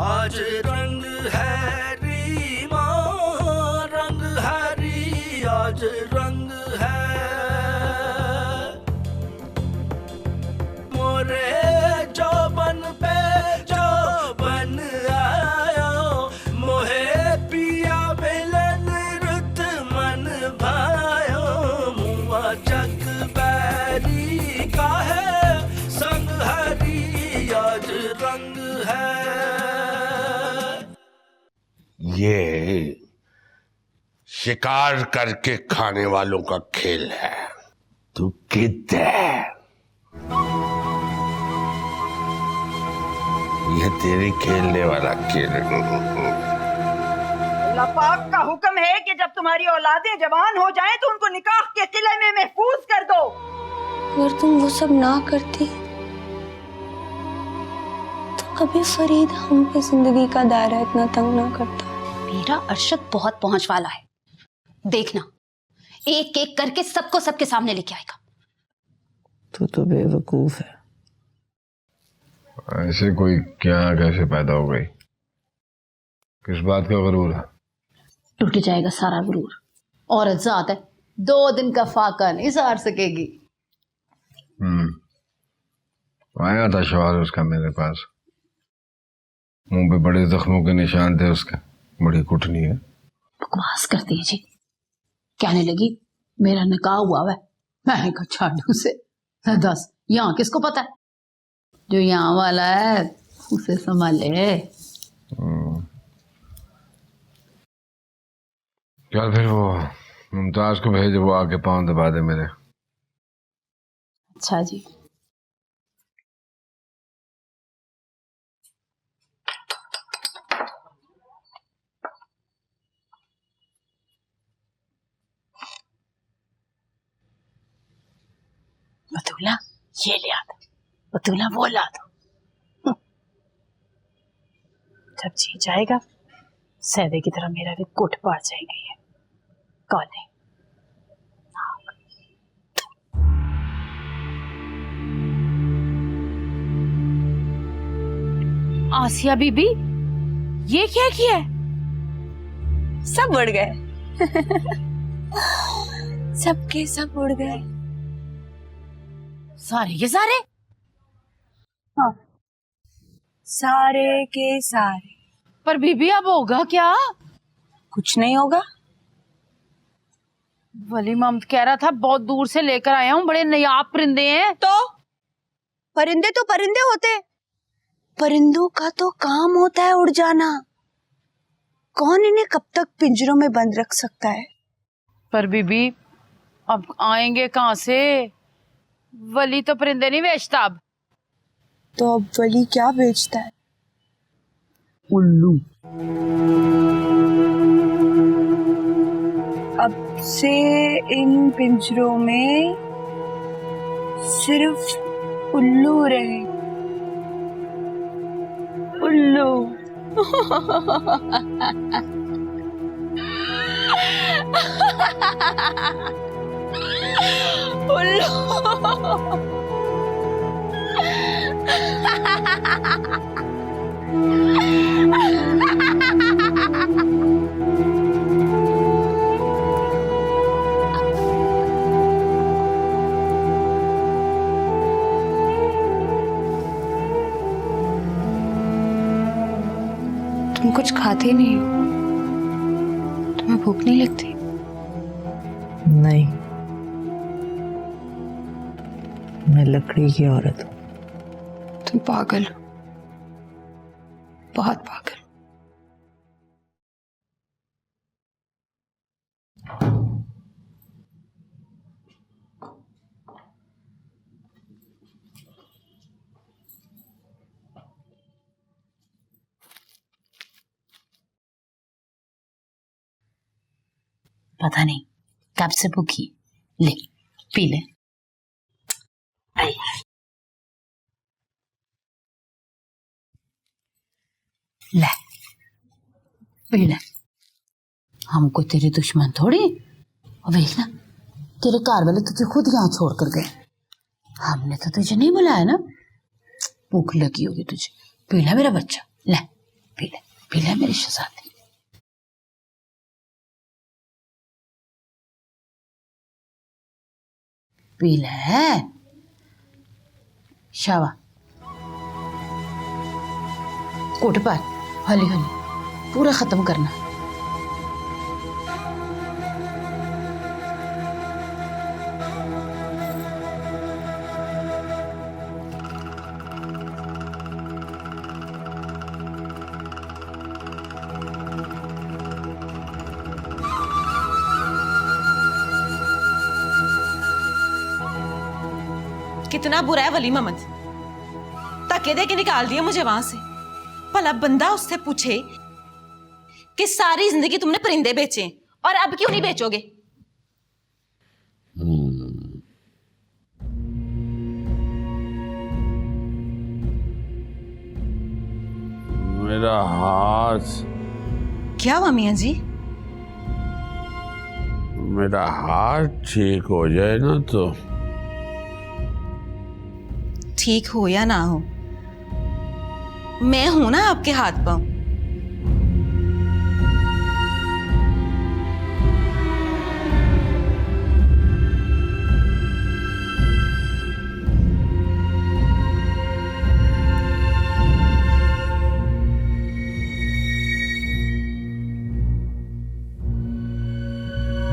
आज रंग है रीमा, रंग है री, आज रंग है मोरे जौबन पे जौबन आयो, मोहे पिया मिलन रुत मन भायो, मुआ जग बैरी का है संग हरी, आज रंग है। ये शिकार करके खाने वालों का खेल है। तू किधर? ये तेरे खेलने वाला खेल। अल्लाह पाक का हुक्म है कि जब तुम्हारी औलादें जवान हो जाएं तो उनको निकाह के किले में महफूज कर दो। अगर तुम वो सब ना करती तो कभी फरीद हम पे जिंदगी का दायरा इतना तंग ना करता। मेरा अरशद बहुत पहुंच वाला है, देखना एक एक करके सबको सबके सामने लेके आएगा। तू तो बेवकूफ है। ऐसे कोई क्या कैसे पैदा हो गई? किस बात का गुरूर है? टूट जाएगा सारा गुरूर। औरत जात है, 2 दिन का फाका नहीं सार सकेगी। आया था शौहर उसका मेरे पास, मुंह पे बड़े जख्मों के निशान थे उसके, बड़ी कुटनी है। बकवास करती है जी। कहने लगी मेरा निकाह हुआ है। मैंने कहा छाड़ू से 10, यहाँ किसको पता है? जो यहाँ वाला है उसे संभाले। चल फिर वो मुमताज को भेज, वो आके पाँव दबा दे मेरे। अच्छा जी। बतूला ये ले आ दो, बतूला वो ला दो। जब जी जाएगा सैदे की तरह मेरा भी कुट पार जाएंगे ये कौन। आसिया बीबी ये क्या किया है? सब उड़ गए। सबके सब उड़ गए। सारे के सारे? हाँ, सारे के सारे। पर बीबी अब होगा क्या? कुछ नहीं होगा। वली ममद कह रहा था बहुत दूर से लेकर आया हूँ, बड़े नायाब परिंदे हैं। तो परिंदे होते, परिंदों का तो काम होता है उड़ जाना। कौन इन्हें कब तक पिंजरों में बंद रख सकता है? पर बीबी अब आएंगे कहाँ से? वली तो परिंदे नहीं बेचता अब। तो अब वली क्या बेचता है? उल्लू। अब से इन पिंजरों में सिर्फ उल्लू रहे। उल्लू। तुम कुछ खाते नहीं हो? तुम्हें भूख नहीं लगती? नहीं, मैं लकड़ी की औरत हूँ। तुम पागल हो, बहुत पागल। पता नहीं कब से भूखी। ले पी ले। ले पी ले। हमको तेरे दुश्मन थोड़ी। और देखना तेरे घर वाले तुझे खुद यहाँ छोड़ कर गए। हमने तो तुझे नहीं बुलाया ना। भूख लगी होगी तुझे। पी ले मेरा बच्चा, ले पी ले मेरी शहजादी। पी ले शावा। उठ पर हौली हौली पूरा खत्म करना। कितना बुरा है वली मोहम्मद, धक्के दे के निकाल दिया मुझे वहां से। भला बंदा उससे पूछे कि सारी जिंदगी तुमने परिंदे बेचे और अब क्यों नहीं बेचोगे? मेरा हाथ, क्या हुआ मियां जी? मेरा हाथ ठीक हो जाए ना तो। ठीक हो या ना हो, मैं हूं ना आपके हाथ पांव।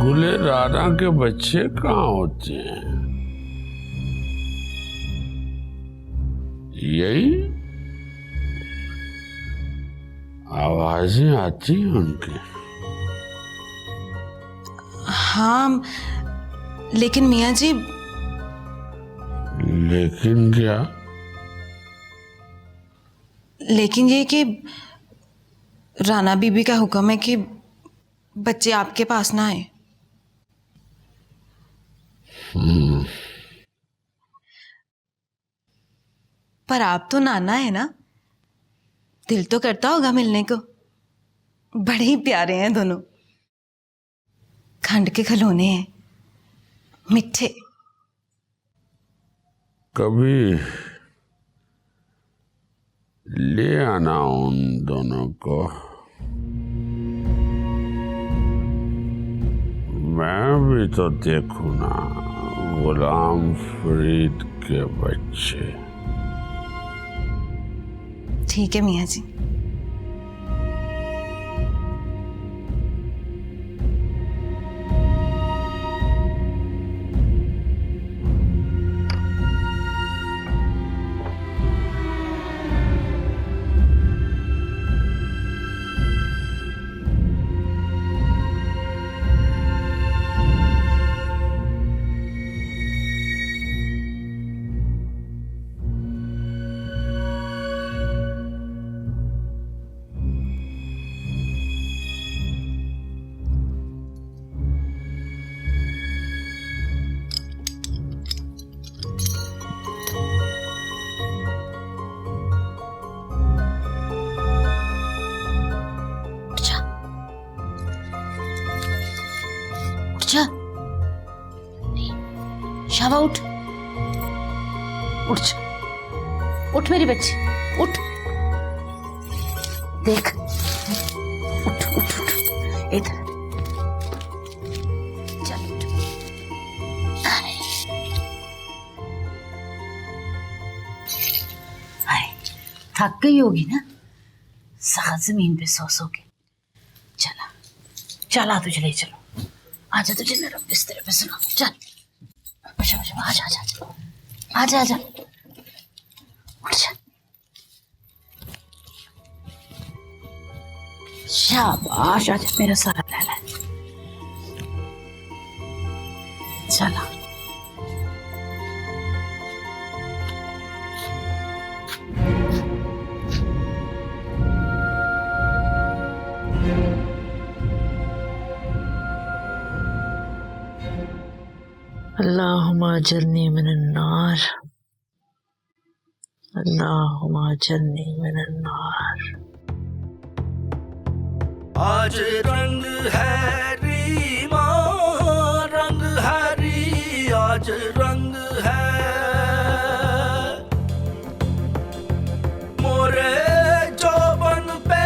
गुले राना के बच्चे कहाँ होते हैं? यही आवाजें आती हैं उनकी। हाँ, लेकिन मियां जी। लेकिन क्या? लेकिन ये कि राना बीबी का हुक्म है कि बच्चे आपके पास ना आए। पर आप तो नाना है ना, दिल तो करता होगा मिलने को। बड़े ही प्यारे हैं दोनों, खंड के खिलौने हैं, मिठे। कभी ले आना उन दोनों को, मैं भी तो देखूं ना गुलाम फरीद के बच्चे। ठीक है मियां जी। शावा उठ, उठ उठ मेरी बच्ची, उठ। देख, उठ उठ उठ, इधर चल उठ। अरे थक गई होगी ना सख्त जमीन पे सो के। चला चला, तुझे ले चलो। आजा, तुझे मेरा बिस्तर पे सुना। चल आजा आजा आजा आजा, उठ जा। शाबाश, आजा मेरा सारा लैला। चला अल्लाहुम्मा अजरनी मिनन्नार, अल्लाहुम्मा अजरनी मिनन्नार। आज रंग है रीमा, रंग है री, आज रंग है मोरे जौबन पे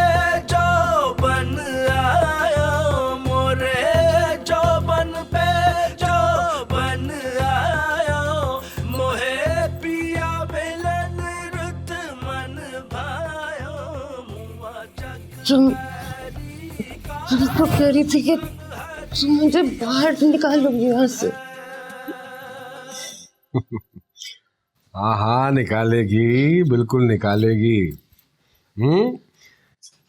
तुम तो कह रही थी कि तुम मुझे बाहर निकालोगी यहाँ से। हाँ हाँ निकालेगी, बिल्कुल निकालेगी।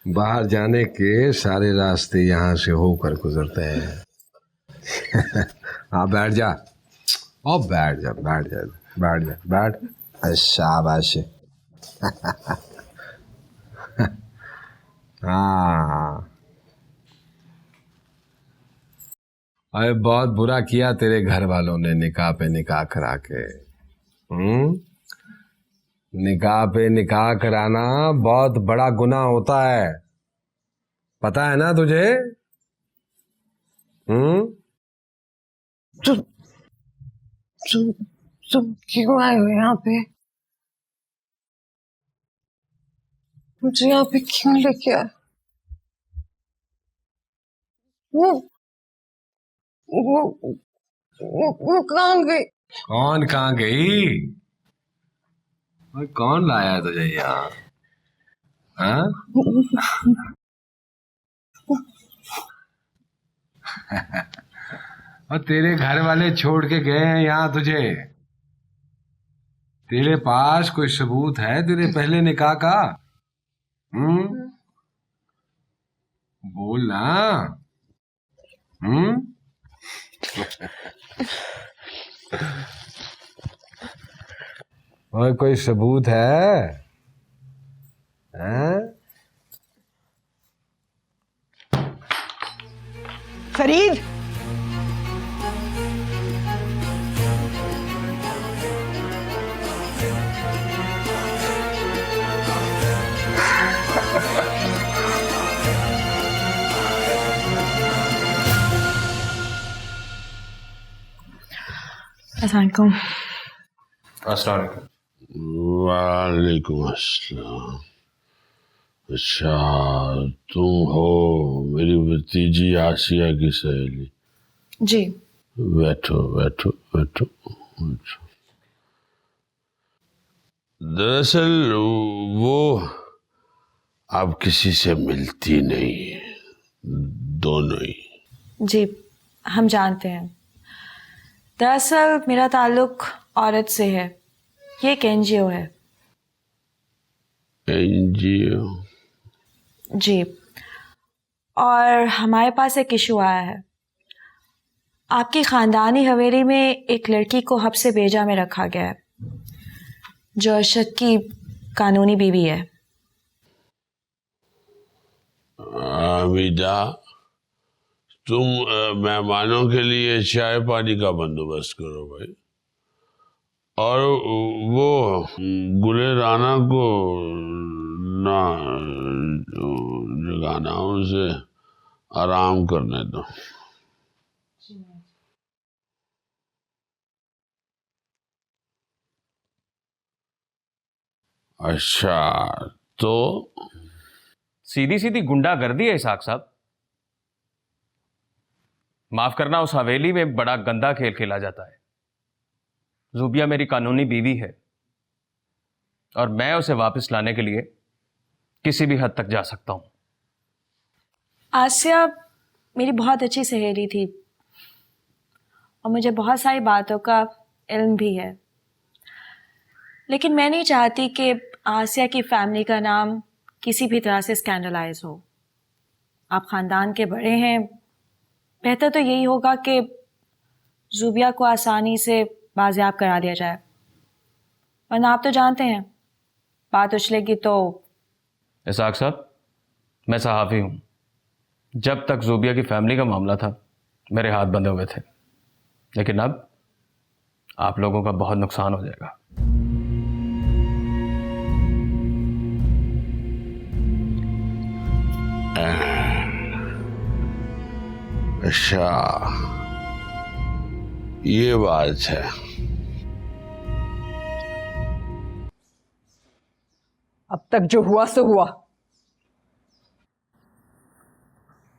बाहर जाने के सारे रास्ते यहाँ से होकर गुजरते हैं। हाँ बैठ जा, ओ बैठ जा बैठ जा बैठ जा बैठ। शाबाश। हाँ अरे बहुत बुरा किया तेरे घर वालों ने निकाह पे निकाह करा के। निकाह पे निकाह कराना बहुत बड़ा गुनाह होता है, पता है ना तुझे? तुम तुम तुम क्यों आए हो यहाँ पे? मुझे यहाँ पे क्यों लेके आए? वो वो वो कहाँ गई? कौन कहाँ गई? और कौन लाया तुझे यहाँ? हाँ? और तेरे घर वाले छोड़ के गए हैं यहाँ तुझे? तेरे पास कोई सबूत है तेरे पहले निकाह का? बोल ना। और कोई सबूत है? हैं? फरीद, अस्सलाम वालेकुम अस्सलाम। अच्छा तुम हो मेरी भतीजी आसिया की सहेली? जी। बैठो बैठो बैठो बैठो। दरअसल वो अब किसी से मिलती नहीं है, दोनों ही। जी हम जानते हैं। दरअसल मेरा ताल्लुक औरत से है, ये एक एनजीओ है। एनजीओ? जी, और हमारे पास एक इशू आया है। आपकी खानदानी हवेली में एक लड़की को हब से बेजा में रखा गया है, जो अरशद की कानूनी बीवी है। हामिदा, तुम मेहमानों के लिए चाय पानी का बंदोबस्त करो भाई, और वो गुले राना को ना जगाना, उसे आराम करने दो। अच्छा तो सीधी सीधी गुंडागर्दी है इसाक साहब। माफ करना, उस हवेली में बड़ा गंदा खेल खेला जाता है। ज़ुबिया मेरी कानूनी बीवी है और मैं उसे वापस लाने के लिए किसी भी हद तक जा सकता हूं। आसिया मेरी बहुत अच्छी सहेली थी और मुझे बहुत सारी बातों का इल्म भी है, लेकिन मैं नहीं चाहती कि आसिया की फैमिली का नाम किसी भी तरह से स्कैंडलाइज हो। आप ख़ानदान के बड़े हैं, बेहतर तो यही होगा कि ज़ुबिया को आसानी से बाजियाब करा दिया जाए, वरना आप तो जानते हैं बात उछलेगी तो। इसाक साहब, मैं सहाफ़ी हूं। जब तक ज़ुबिया की फैमिली का मामला था मेरे हाथ बंधे हुए थे, लेकिन अब आप लोगों का बहुत नुकसान हो जाएगा। अच्छा ये बात है। अब तक जो हुआ सो हुआ,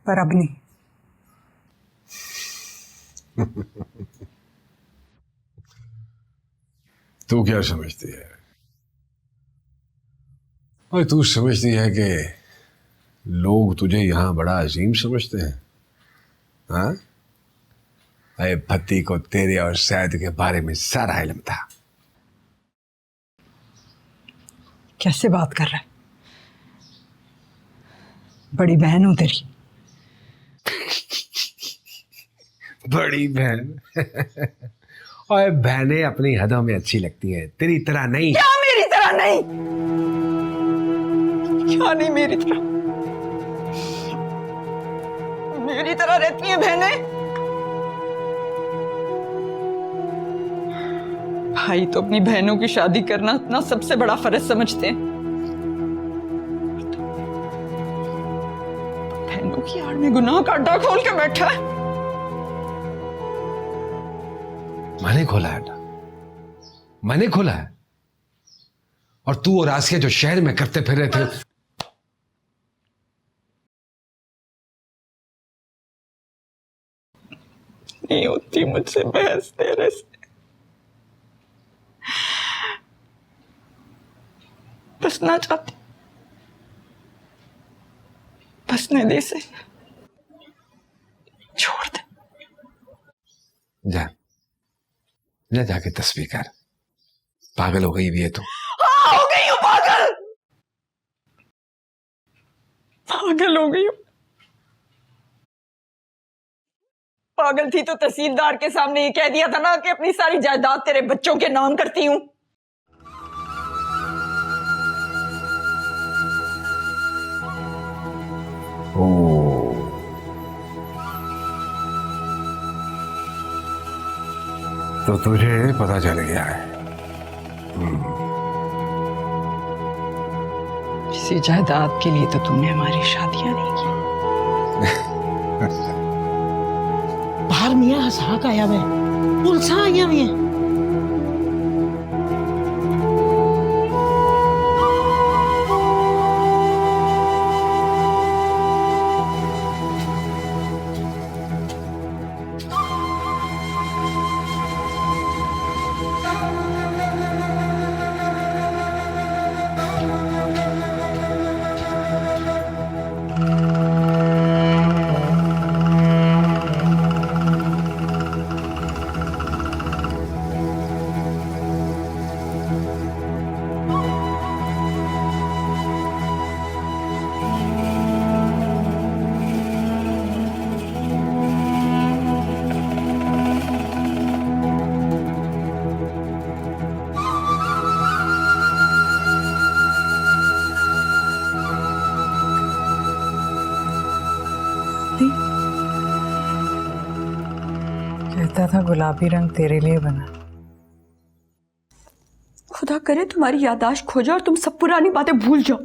पर अब नहीं। तू क्या समझती है? और तू समझती है कि लोग तुझे यहाँ बड़ा अजीम समझते हैं। हाँ, अरे भत्ती को तेरे और सैद के बारे में सारा इल्म था। कैसे बात कर रहा है? बड़ी बहन हूं तेरी। बड़ी बहन और बहनें अपनी हदों में अच्छी लगती हैं, तेरी तरह नहीं। क्या मेरी तरह नहीं? क्या नहीं मेरी तरह? मेरी तरह रहती हैं बहनें? भाई तो अपनी बहनों की शादी करना अपना सबसे बड़ा फर्ज समझते हैं। बहनों की आड़ में गुनाह का अड्डा खोल के बैठा है। मैंने खोला है, मैंने खोला है। और तू और आसिया जो शहर में करते फिर रहे थे, नहीं होती मुझसे बहस तेरे से। बसना चाहती, बसने दे से छोड़ दे। जा जा जाके तस्वीर कर। पागल हो गई भी है तू। हाँ, हो गई हूँ पागल। पागल हो गई हूँ। पागल थी तो तहसीलदार के सामने ये कह दिया था ना कि अपनी सारी जायदाद तेरे बच्चों के नाम करती हूँ। तो तुझे पता चल गया है। इसी जायदाद के लिए तो तूने हमारी शादियां नहीं की। बाहर मियाँ हंसा आया हुआ है, पुलिस आया हुई है। कहता था गुलाबी रंग तेरे लिए बना। खुदा करे तुम्हारी याददाश्त खो जाए और तुम सब पुरानी बातें भूल जाओ।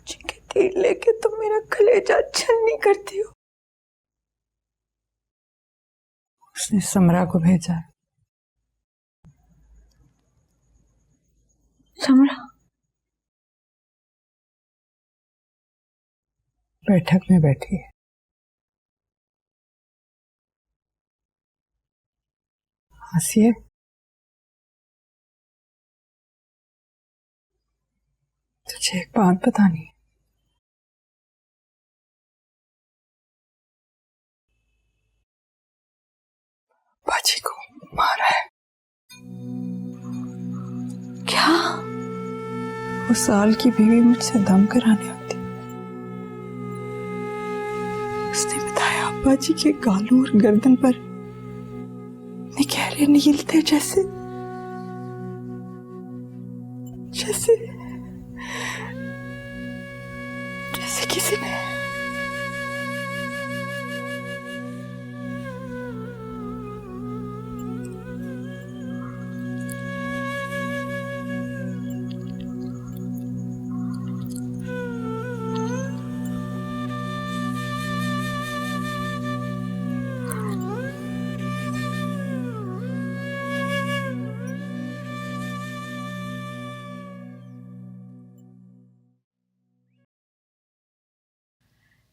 जिनके तीर लेके तुम मेरा कलेजा छन्नी करती हो। उसने समरा को भेजा है। समरा बैठक में बैठी है। आसिया, तुझे एक बात बतानी है। बाजी को मारा है। क्या? वो साल की बीवी मुझसे दम कराने आती। उसने बताया अब्बा जी के गालों और गर्दन पर निकहरे नील थे, जैसे जैसे जैसे किसी ने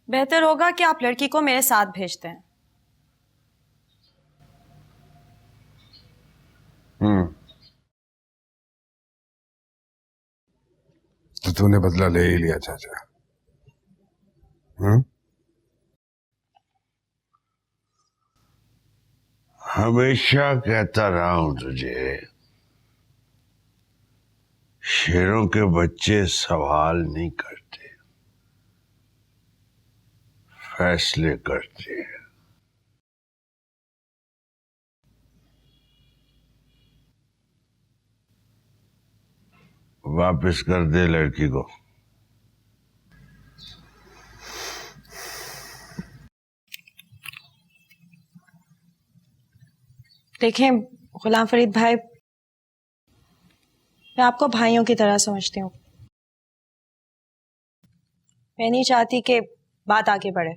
बेहतर होगा कि आप लड़की को मेरे साथ भेज दें। तो तूने बदला ले ही लिया चाचा। हमेशा कहता रहा हूं तुझे, शेरों के बच्चे सवाल नहीं करते, फैसले करते हैं। वापस कर दे लड़की को। देखें गुलाम फरीद भाई, मैं आपको भाइयों की तरह समझती हूँ। मैं नहीं चाहती कि बात आगे बढ़े।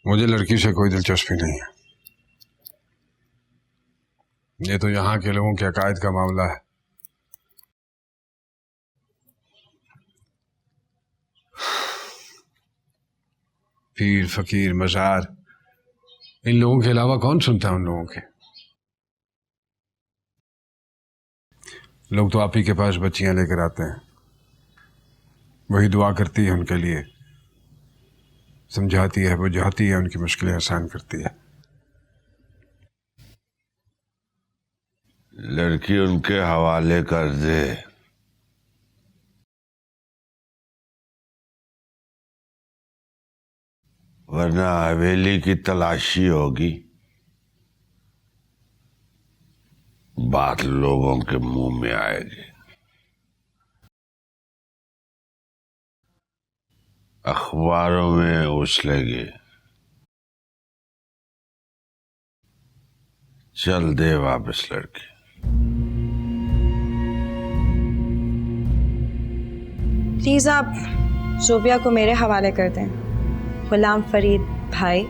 मुझे लड़की से कोई दिलचस्पी नहीं है। ये तो यहाँ के लोगों के अकायद का मामला है। पीर फकीर मजार, इन लोगों के अलावा कौन सुनता है उन लोगों के? लोग तो आप ही के पास बच्चियां लेकर आते हैं, वही दुआ करती है उनके लिए, समझाती है, बुझाती है, उनकी मुश्किलें आसान करती है। लड़की उनके हवाले कर दे। वरना हवेली की तलाशी होगी, बात लोगों के मुंह में आएगी, अखबारों में उछलेगी। चल दे वापस लड़की। प्लीज आप ज़ोबिया को मेरे हवाले कर दें। गुलाम फरीद भाई,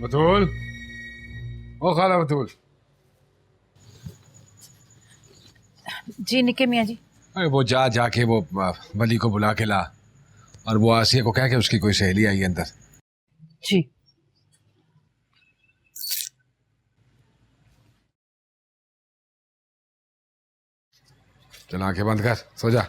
बतूल, ओ खाला बतूल। जी निके मियाँ जी। अरे वो जाके वो वली को बुला के ला, और वो आसिया को कह के उसकी कोई सहेली आई है अंदर। जी। चल आंखें बंद कर, सो जा।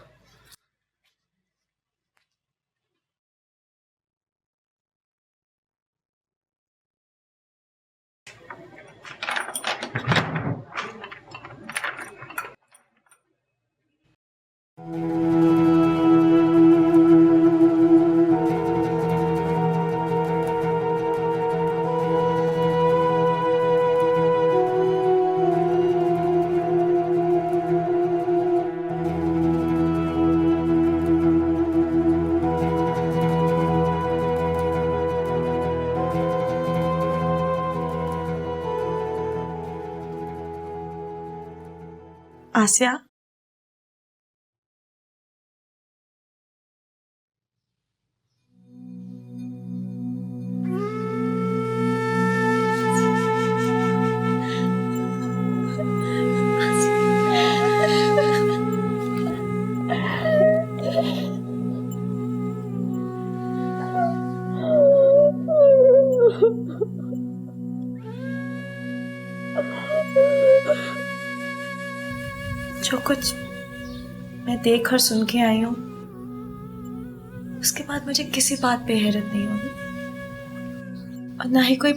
आसिया, जो कुछ मैं देख और सुन के आई हूं, उसके बाद मुझे किसी बात पे हैरत नहीं होगी, और ना ही कोई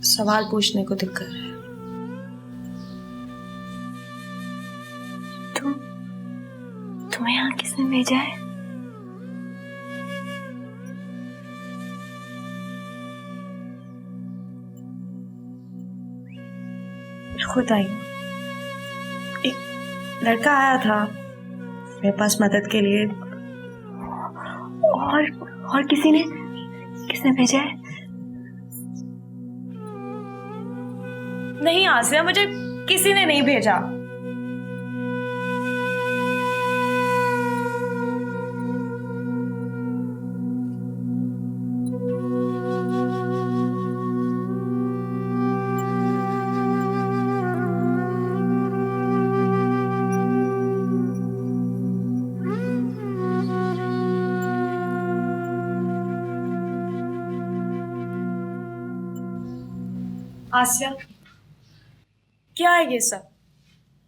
सवाल पूछने को दिल कर रहा है। तुम्हें यहाँ किसने भेजा है? मैं खुद आई हूँ। एक लड़का आया था मेरे पास मदद के लिए। और किसने भेजा है? नहीं आसिया, मुझे किसी ने नहीं भेजा। आसिया, क्या है ये सब?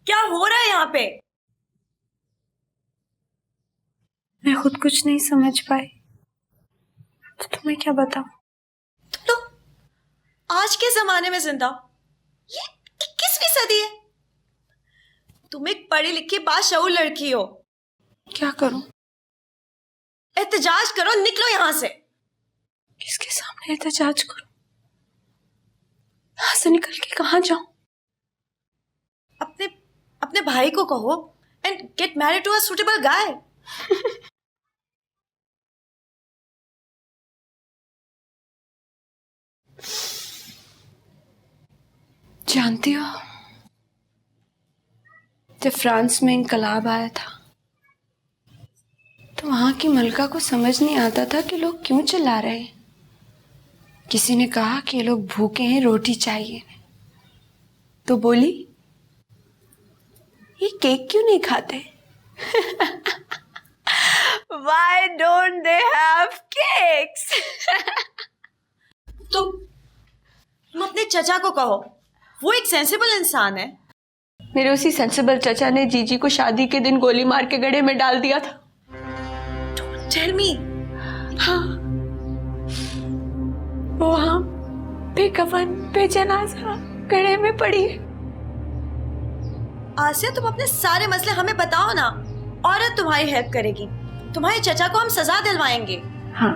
क्या हो रहा है यहाँ पे? मैं खुद कुछ नहीं समझ पाई, तो तुम्हें क्या बताऊं? तुम लोग आज के जमाने में जिंदा हो? ये 21वीं सदी है। तुम एक पढ़ी लिखी बाशऊर लड़की हो। क्या करूं? एहतजाज करो, निकलो यहां से। किसके सामने एहतजाज करूं? यहां से निकल के कहां जाऊं? अपने अपने भाई को कहो and get married to a suitable guy. जानती हो, जब फ्रांस में इंकलाब आया था तो वहां की मलका को समझ नहीं आता था कि लोग क्यों चिल्ला रहे हैं। किसी ने कहा कि ये लोग भूखे हैं, रोटी चाहिए। तो बोली, ये केक क्यों नहीं खाते? Why don't they have cakes? तुम अपने चचा को कहो, वो एक सेंसिबल इंसान है। मेरे उसी सेंसिबल चचा ने जीजी को शादी के दिन गोली मार के गड्ढे में डाल दिया था। Don't tell me। हाँ, वो वहां बेकफन बेजनाजा गड्ढे में पड़ी है। आसिया, तुम अपने सारे मसले हमें बताओ ना। औरत तुम्हारी हेल्प करेगी, तुम्हारे चचा को हम सजा दिलवाएंगे। हाँ,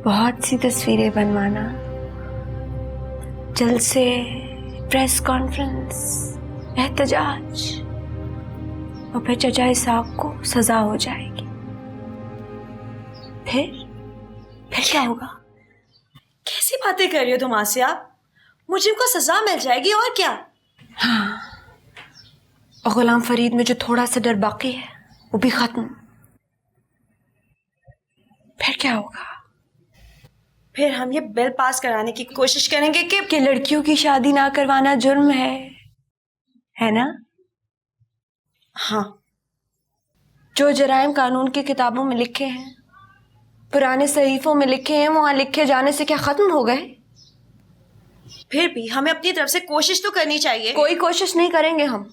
बहुत सी तस्वीरें बनवाना, जलसे, प्रेस कॉन्फ्रेंस, एहतजाज, और फिर चचा इसाक को सजा हो जाएगी। फिर क्या होगा? कैसी बातें कर रही हो तुम आसिया? मुझे को सजा मिल जाएगी और क्या? हाँ, और गुलाम फरीद में जो थोड़ा सा डर बाकी है वो भी खत्म। फिर क्या होगा? फिर हम ये बिल पास कराने की कोशिश करेंगे कि लड़कियों की शादी ना करवाना जुर्म है ना? हाँ, जो जराइम कानून की किताबों में लिखे हैं, पुराने सहीफों में लिखे हैं, वहां लिखे जाने से क्या खत्म हो गए? फिर भी हमें अपनी तरफ से कोशिश तो करनी चाहिए। कोई कोशिश नहीं करेंगे हम।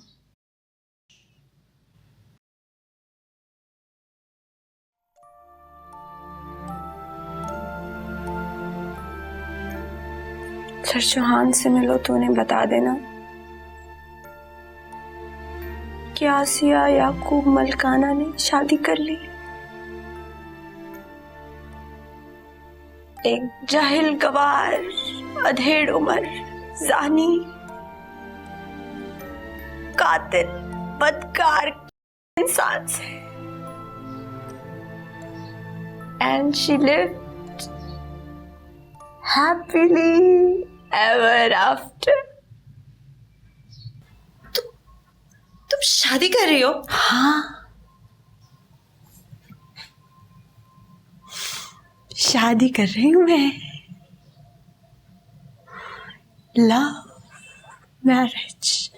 सर चौहान से मिलो तो उन्हें बता देना कि आसिया याकूब मलकाना ने शादी कर ली। एक जाहिल गवार, अधेड़ उम्र, जानी, कातिल, बदकार इंसान से। And she lived happily ever after. तुम शादी कर रही हो? हाँ, शादी कर रही हूं मैं। Love marriage.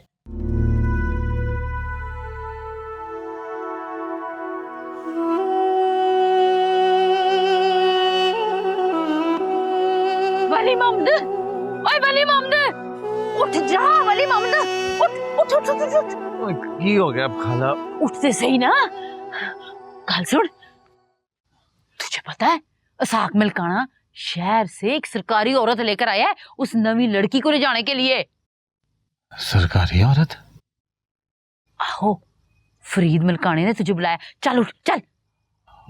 वली मोहम्मद, ओए वली मोहम्मद, उठ जा वली मोहम्मद, उठ उठ उठ उठ उठ। की हो गया अब खाला? उठते सही ना। कल सुन, तुझे पता है इसाक मलकाना शहर से एक सरकारी औरत लेकर आया है उस नवी लड़की को ले जाने के लिए। सरकारी औरत? आहो, फरीद मलकाने ने तुझे बुलाया। चल उठ चल।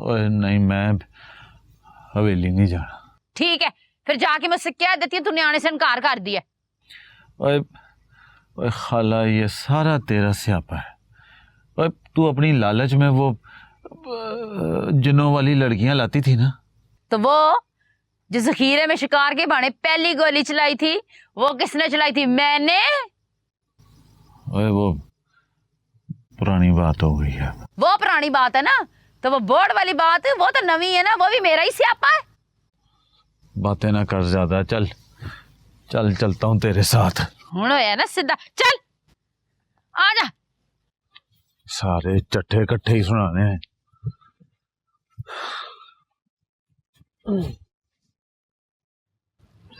ओए नहीं, मैं हवेली नहीं जाना। ठीक है, फिर जाके मुझसे कह देती है तूने आने से इनकार कर दिया। ओए ओए खाला, ये सारा तेरा स्यापा है। ओए तू अपनी लालच में वो जिनों वाली लड़कियां लाती थी ना, तो वो जो जखीरे में शिकार के बहाने पहली गोली चलाई थी वो किसने चलाई थी? मैंने। ओए वो पुरानी बात हो गई है। वो पुरानी बात है ना, तो वो बोर्ड वाली बात वो तो नवी है ना, वो भी मेरा ही स्यापा है। बातें ना कर ज्यादा। चल चल, चलता हूँ तेरे साथ। हुण होया ना सीधा, चल आजा। सारे चट्ठे कट्ठे ही सुनाने हैं।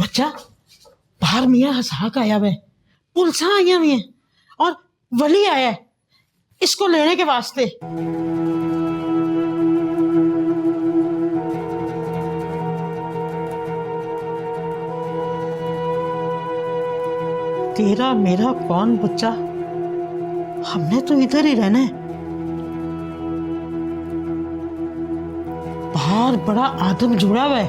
बच्चा बाहर मियाँ हसाक आया हुआ है, पुलिस आई हुई है और वली आया है इसको लेने के वास्ते। तेरा मेरा कौन बच्चा, हमने तो इधर ही रहना है। बाहर बड़ा आदम जुड़ा हुआ है।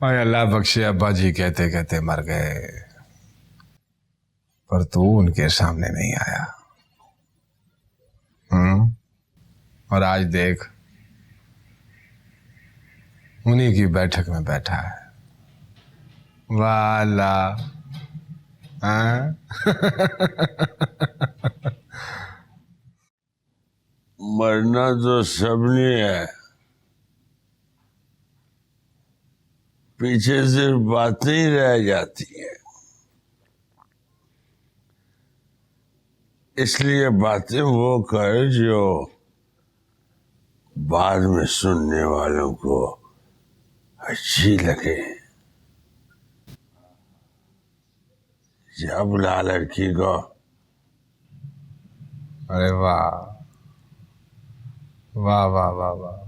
भाई अल्लाह बख्शे, अब्बा जी कहते कहते मर गए, पर तू उनके सामने नहीं आया। और आज देख उन्हीं की बैठक में बैठा है। वाह अल्लाह, मरना तो सबने है, पीछे सिर्फ बातें ही रह जाती हैं। इसलिए बातें वो कर जो बाद में सुनने वालों को अच्छी लगे। जा बुला लड़की को। अरे वाह वाह वाह वाह वाह,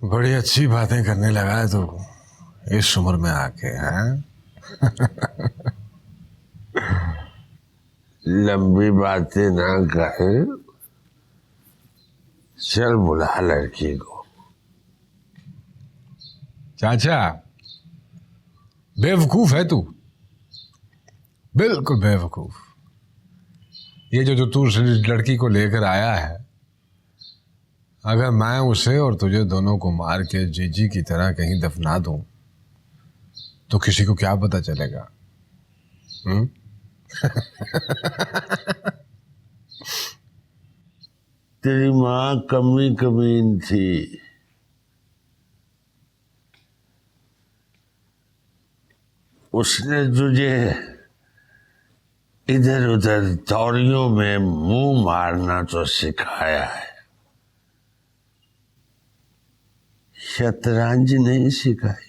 बड़ी अच्छी बातें करने लगा है तू इस उम्र में आके, हैं? लंबी बातें ना कर, चल बुला लड़की को। चाचा बेवकूफ है तू, बिल्कुल बेवकूफ। ये जो तू लड़की को लेकर आया है, अगर मैं उसे और तुझे दोनों को मार के जीजी की तरह कहीं दफना दूं तो किसी को क्या पता चलेगा? तेरी माँ कमी कमीन थी, उसने तुझे इधर उधर दौड़ियों में मुंह मारना तो सिखाया है, शतरंज नहीं सिखाई।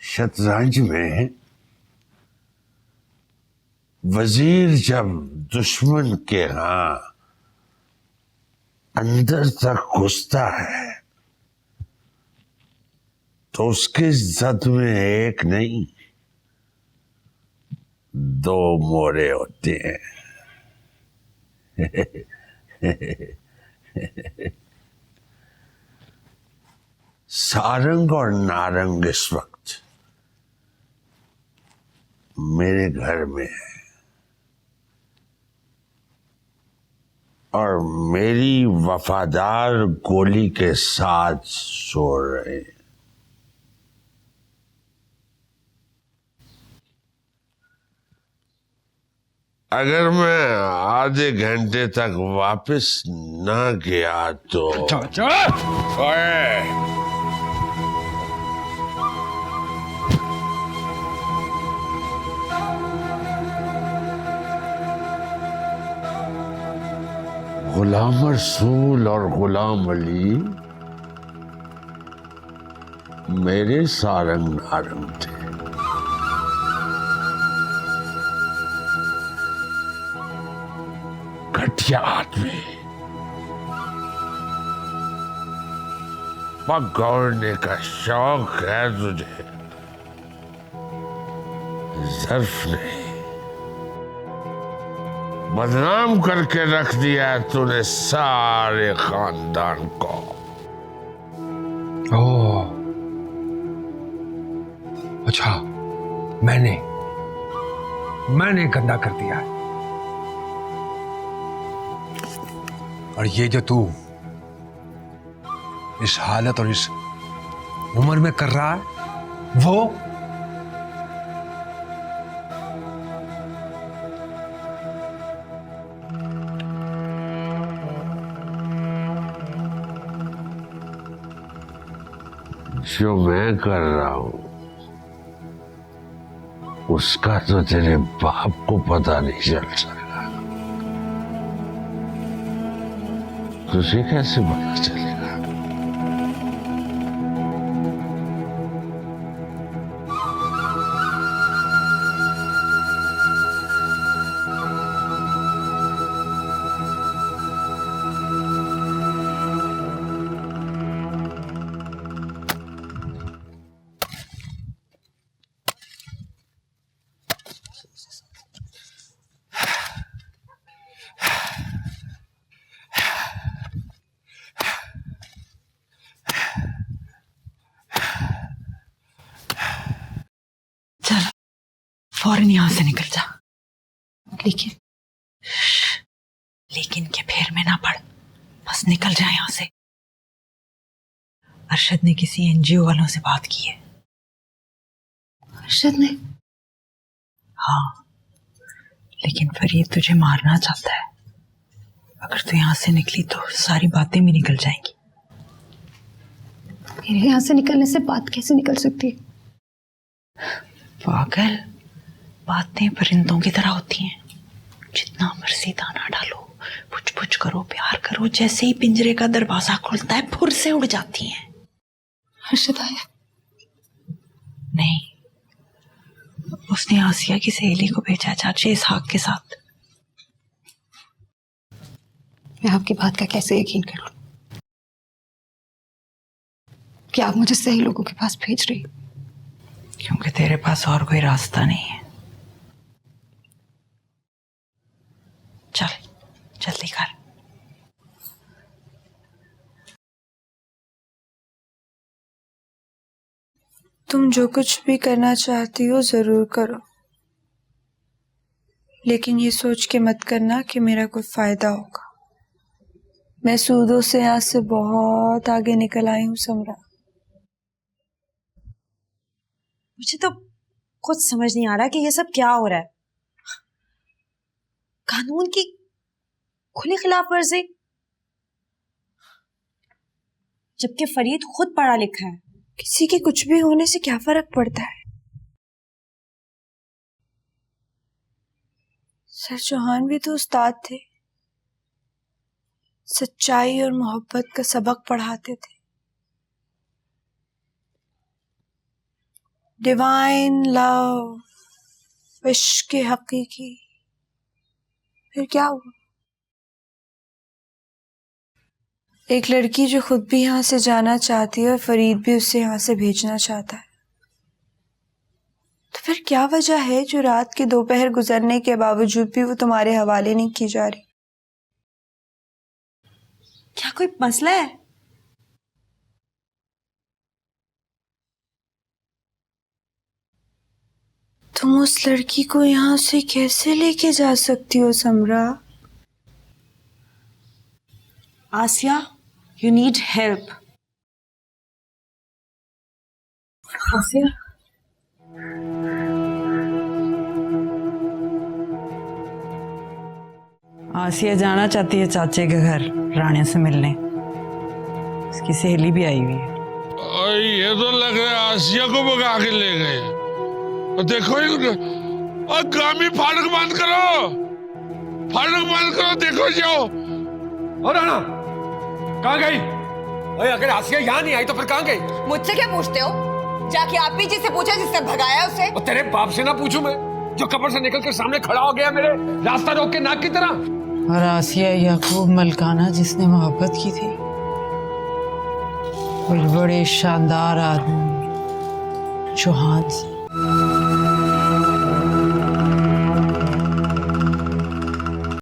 शतरंज में वजीर जब दुश्मन के यहाँ अंदर तक घुसता है तो उसके जद में एक नहीं दो मोरे होते हैं। सारंग और नारंग इस वक्त मेरे घर में है और मेरी वफादार गोली के साथ सो रहे हैं। अगर मैं आधे घंटे तक वापस ना गया तो गुलाम रसूल और गुलाम अली मेरे सारंग नारंग थे। घटिया आदमी, पकड़ने का शौक है तुझे, ज़र्फ नहीं। बदनाम करके रख दिया है तूने सारे खानदान को। ओह अच्छा, मैंने गंदा कर दिया है। और ये जो तू इस हालत और इस उम्र में कर रहा है वो जो मैं कर रहा हूं उसका तो तेरे बाप को पता नहीं चल सका। तुझे कैसे पता चलेगा? फौरन यहां से निकल जा। लेकिन के फेर में ना पड़, बस निकल जा यहां से। अरशद ने किसी एनजीओ वालों से बात की है। अरशद ने? हाँ, लेकिन फरीद तुझे मारना चाहता है। अगर तू यहां से निकली तो सारी बातें भी निकल जाएंगी। मेरे यहाँ से निकलने से बात कैसे निकल सकती है? पागल, बातें परिंदों की तरह होती हैं। जितना मर्जी दाना डालो, पुछ पुछ करो, प्यार करो, जैसे ही पिंजरे का दरवाजा खुलता है फुर से उड़ जाती हैं। अरशद आया? नहीं, उसने आसिया की सहेली को भेजा चाचे इसहाक के साथ। मैं आपकी बात का कैसे यकीन करूं कि आप मुझे सही लोगों के पास भेज रही? क्योंकि तेरे पास और कोई रास्ता नहीं है। चल जल्दी कर। तुम जो कुछ भी करना चाहती हो जरूर करो, लेकिन ये सोच के मत करना कि मेरा कोई फायदा होगा। मैं सूदों से यहाँ से बहुत आगे निकल आई हूँ समरा। मुझे तो कुछ समझ नहीं आ रहा कि ये सब क्या हो रहा है। कानून की खुली खिलाफ वर्जी, जबकि फरीद खुद पढ़ा लिखा है। किसी के कुछ भी होने से क्या फर्क पड़ता है? सर चौहान भी तो उस्ताद थे, सच्चाई और मोहब्बत का सबक पढ़ाते थे। डिवाइन लव, इश्क हकीकी। फिर क्या हुआ? एक लड़की जो खुद भी यहाँ से जाना चाहती है और फरीद भी उसे यहाँ से भेजना चाहता है, तो फिर क्या वजह है जो रात के दोपहर गुजरने के बावजूद भी वो तुम्हारे हवाले नहीं की जा रही? क्या कोई मसला है? तुम उस लड़की को यहाँ से कैसे लेके जा सकती हो समरा? आसिया, यू नीड हेल्प। आसिया, आसिया जाना चाहती है चाचे के घर रानी से मिलने। उसकी सहेली भी आई हुई है। और ये तो लग रहा है आसिया को भगा के ले गए। और देखो और गामी फाटक बंद करो, फाटक बंद करो, देखो जाओ। और राणा कहाँ गई? अगर आसिया यहाँ नहीं आई तो फिर कहाँ गई? मुझसे क्या पूछते हो? जाके आप ही जी से पूछे जिससे भगाया उसे। और तेरे बाप से ना पूछूं मैं, जो कब्र से निकल के सामने खड़ा हो गया मेरे रास्ता रोक के नाक की तरह। और आसिया याकूब मलकाना जिसने मोहब्बत की थी, कोई बड़े शानदार आदमी चौहान से।